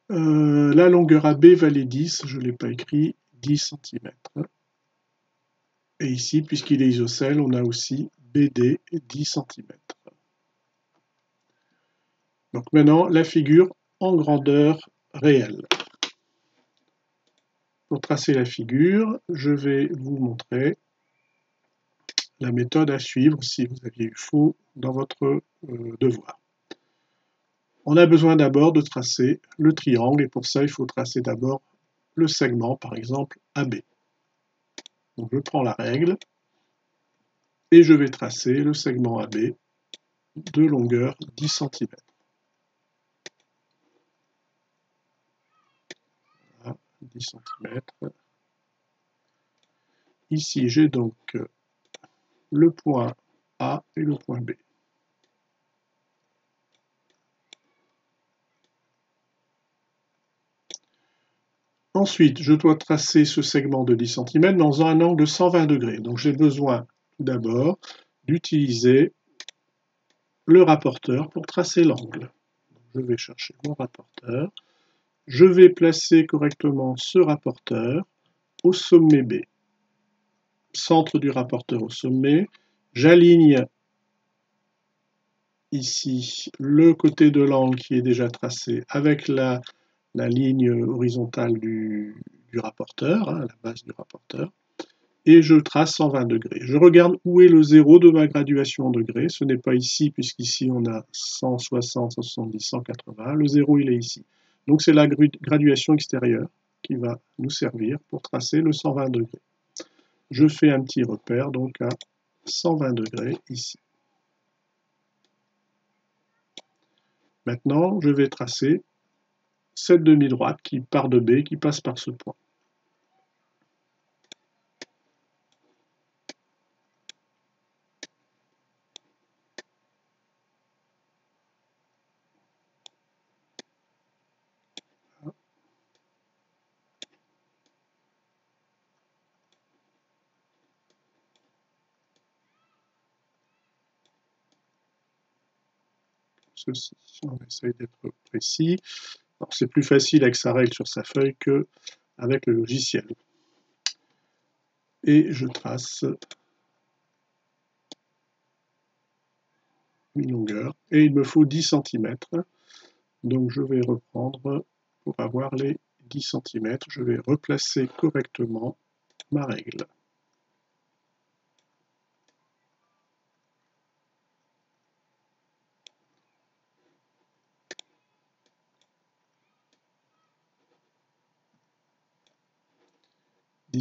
La longueur AB valait 10, je ne l'ai pas écrit, 10 cm. Et ici, puisqu'il est isocèle, on a aussi BD 10 cm. Donc maintenant, la figure en grandeur réelle. Pour tracer la figure, je vais vous montrer la méthode à suivre si vous aviez eu faux dans votre devoir. On a besoin d'abord de tracer le triangle et pour ça, il faut tracer d'abord le segment, par exemple AB. Donc je prends la règle et je vais tracer le segment AB de longueur 10 cm. Voilà, 10 cm. Ici, j'ai donc le point A et le point B. Ensuite, je dois tracer ce segment de 10 cm dans un angle de 120 degrés. Donc j'ai besoin tout d'abord d'utiliser le rapporteur pour tracer l'angle. Je vais chercher mon rapporteur. Je vais placer correctement ce rapporteur au sommet B. Centre du rapporteur au sommet. J'aligne ici le côté de l'angle qui est déjà tracé avec la ligne horizontale du rapporteur, la base du rapporteur, et je trace 120 degrés. Je regarde où est le zéro de ma graduation en degrés. Ce n'est pas ici, puisqu'ici on a 160, 170, 180. Le zéro, il est ici. Donc c'est la graduation extérieure qui va nous servir pour tracer le 120 degrés. Je fais un petit repère donc à 120 degrés ici. Maintenant, je vais tracer cette demi-droite qui part de B, qui passe par ce point. Ceci, on essaye d'être précis. C'est plus facile avec sa règle sur sa feuille que avec le logiciel. Et je trace une longueur. Et il me faut 10 cm. Donc je vais reprendre, pour avoir les 10 cm, je vais replacer correctement ma règle.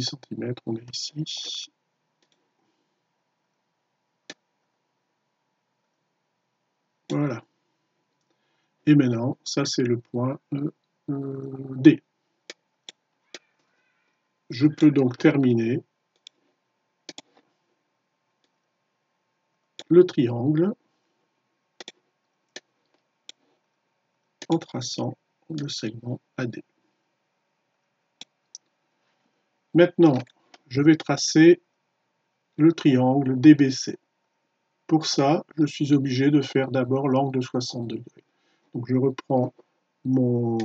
cm, on est ici. Voilà. Et maintenant, ça c'est le point D. Je peux donc terminer le triangle en traçant le segment AD. Maintenant, je vais tracer le triangle DBC. Pour ça, je suis obligé de faire d'abord l'angle de 60 degrés. Donc je reprends mon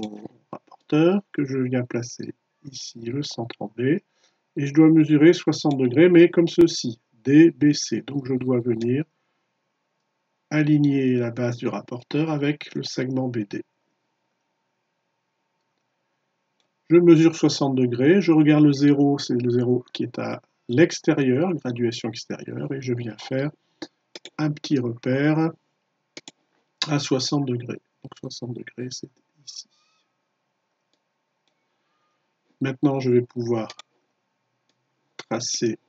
rapporteur que je viens placer ici, le centre en B, et je dois mesurer 60 degrés, mais comme ceci, DBC. Donc je dois venir aligner la base du rapporteur avec le segment BD. Je mesure 60 degrés, je regarde le 0, c'est le 0 qui est à l'extérieur, graduation extérieure, et je viens faire un petit repère à 60 degrés. Donc 60 degrés, c'est ici. Maintenant, je vais pouvoir tracer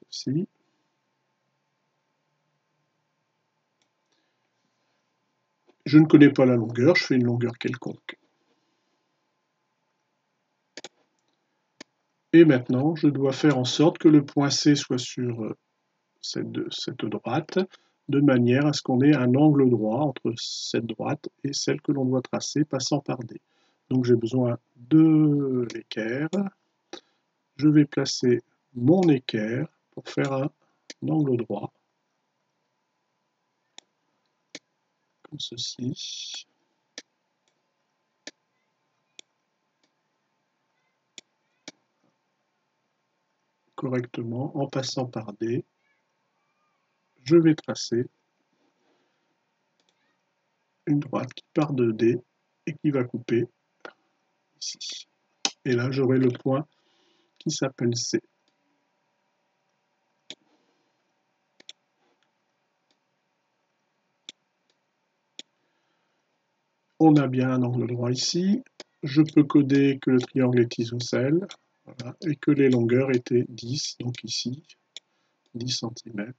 ceci. Je ne connais pas la longueur, je fais une longueur quelconque. Et maintenant, je dois faire en sorte que le point C soit sur cette droite, de manière à ce qu'on ait un angle droit entre cette droite et celle que l'on doit tracer passant par D. Donc j'ai besoin de l'équerre. Je vais placer mon équerre pour faire un angle droit. comme ceci. Correctement en passant par D. Je vais tracer une droite qui part de D et qui va couper ici. Et là, j'aurai le point qui s'appelle C. On a bien un angle droit ici. Je peux coder que le triangle est isocèle, voilà, et que les longueurs étaient 10, donc ici, 10 cm,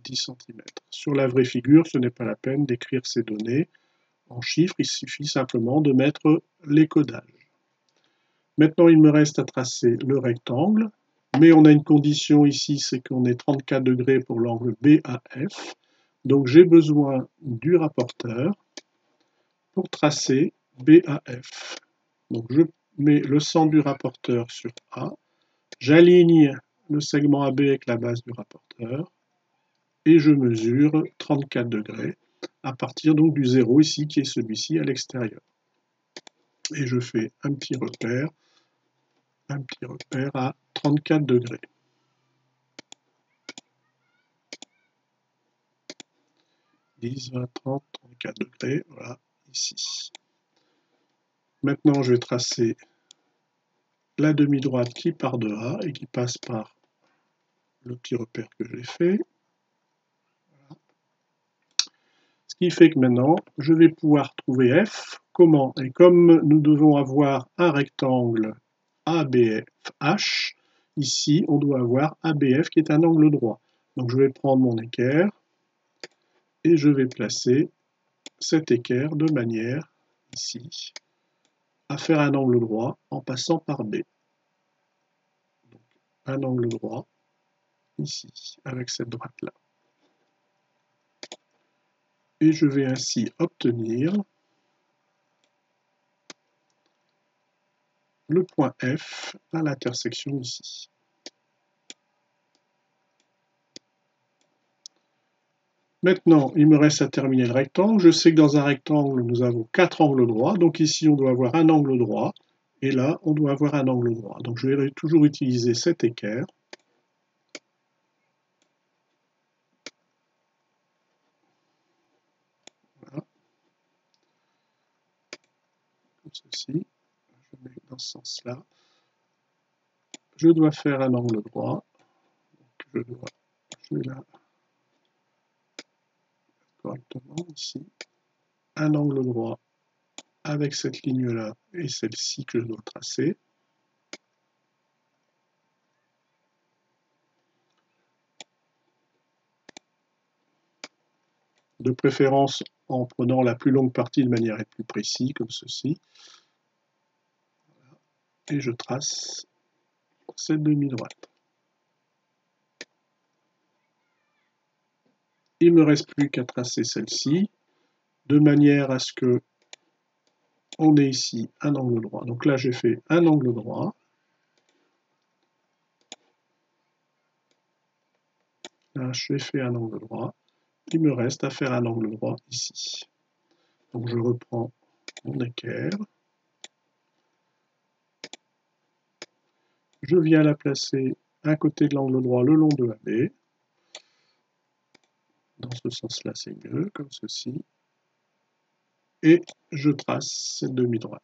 10 cm. Sur la vraie figure, ce n'est pas la peine d'écrire ces données en chiffres, il suffit simplement de mettre les codages. Maintenant, il me reste à tracer le rectangle, mais on a une condition ici, c'est qu'on est 34 degrés pour l'angle BAF. Donc j'ai besoin du rapporteur pour tracer BAF. Donc je mets le centre du rapporteur sur A, j'aligne le segment AB avec la base du rapporteur, et je mesure 34 degrés à partir donc du 0 ici, qui est celui-ci à l'extérieur. Et je fais un petit repère à 34 degrés. 10, 20, 30, 34 degrés, voilà, ici. Maintenant, je vais tracer la demi-droite qui part de A et qui passe par le petit repère que j'ai fait. Voilà. Ce qui fait que maintenant, je vais pouvoir trouver F. Comment? Et comme nous devons avoir un rectangle ABFH, ici, on doit avoir ABF qui est un angle droit. Donc je vais prendre mon équerre et je vais placer cet équerre de manière, ici, à faire un angle droit en passant par B. Donc, un angle droit, ici, avec cette droite-là. Et je vais ainsi obtenir le point F à l'intersection ici. Maintenant, il me reste à terminer le rectangle. Je sais que dans un rectangle, nous avons 4 angles droits. Donc ici, on doit avoir un angle droit. Et là, on doit avoir un angle droit. Donc je vais toujours utiliser cet équerre. Voilà. Comme ceci. Je mets dans ce sens-là. Je dois faire un angle droit. Donc je vais là correctement ici. Un angle droit avec cette ligne-là et celle-ci que je dois tracer. De préférence en prenant la plus longue partie de manière à être plus précis, comme ceci. Voilà. Et je trace cette demi-droite. Il ne me reste plus qu'à tracer celle-ci, de manière à ce que on ait ici un angle droit. Donc là, j'ai fait un angle droit. Là, j'ai fait un angle droit. Il me reste à faire un angle droit ici. Donc je reprends mon équerre. Je viens la placer à côté de l'angle droit le long de AB. Dans ce sens-là, c'est mieux, comme ceci. Et je trace cette demi-droite.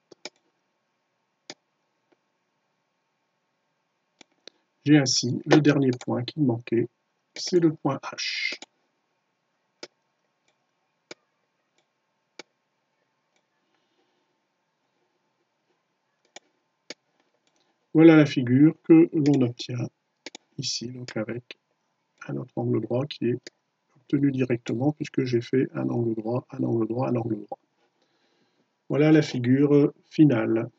J'ai ainsi le dernier point qui me manquait, c'est le point H. Voilà la figure que l'on obtient ici, donc avec un autre angle droit qui est obtenu directement puisque j'ai fait un angle droit, un angle droit, un angle droit. Voilà la figure finale.